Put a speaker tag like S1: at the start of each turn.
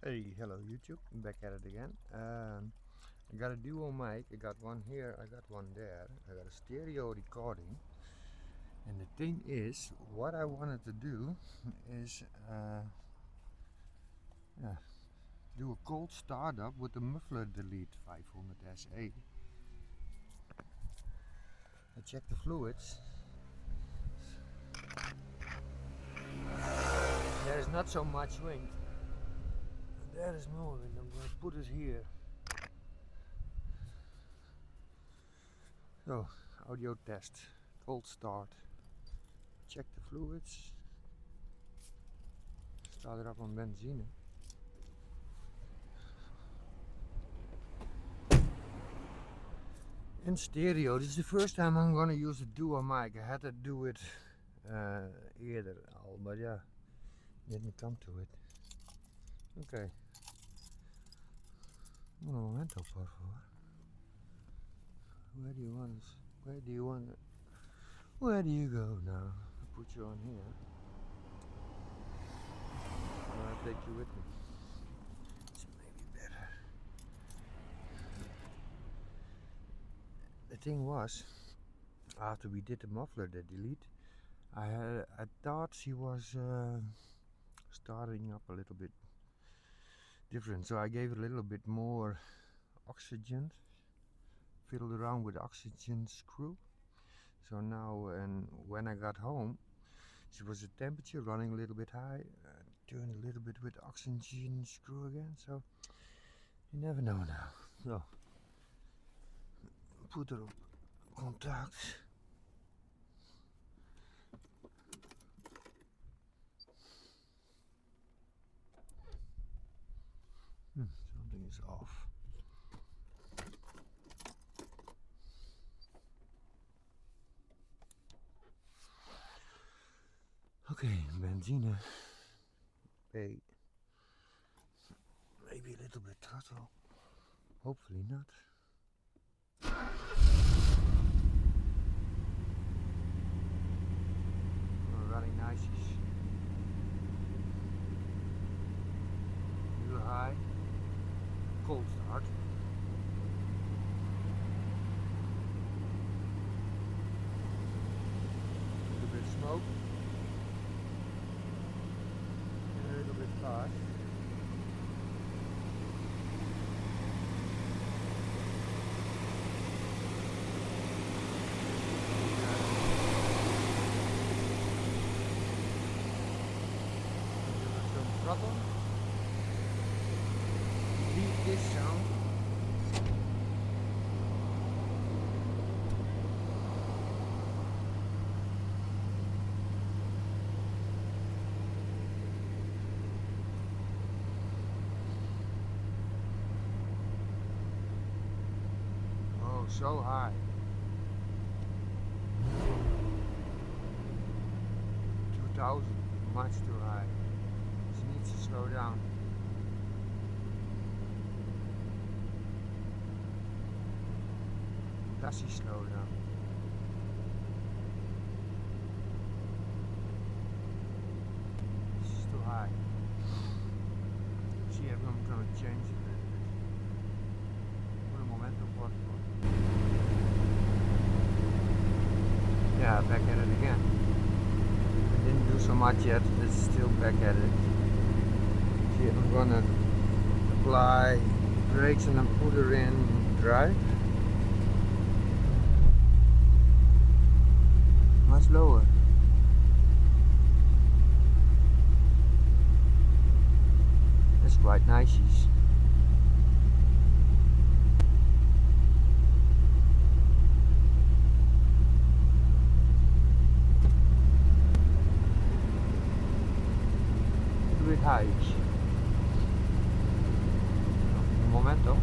S1: Hey, hello YouTube, back at it again. I got a dual mic, I got one here, I got one there. I got a stereo recording. And the thing is, what I wanted to do is do a cold startup with the muffler delete 500 SA. I checked the fluids. There's not so much wind. There is more wind. I'm going to put it here. So, audio test, cold start. Check the fluids. Start it up on benzine. In stereo, this is the first time I'm gonna use a dual mic. I had to do it eerder al, but yeah, didn't come to it. Okay. Un momento, por favor. Where do you want us? Where do you go now? I'll put you on here. I'll take you with me. It's maybe better. The thing was, after we did the muffler, the delete, I thought she was starting up a little bit different, so I gave it a little bit more oxygen, fiddled around with the oxygen screw. So now, and when I got home, she was the temperature running a little bit high, turned a little bit with the oxygen screw again, so you never know now. So put her op contact. Something is off. Okay, benzine. Hey. Maybe a little bit throttle. Hopefully not. Running nice. Too high. Cold start. A little bit smoke. And a little bit fast. Throttle. Leave this sound. Oh, so high. 2000, much too high. She needs to slow down. Does she slow down? This is too high. See if I'm going to change it a little bit. For the momento, por favor. Yeah, back at it again. I didn't do so much yet, it's still back at it. See, I'm gonna apply brakes and then put her in drive. Much lower. That's quite nice. A little bit high. Un momento.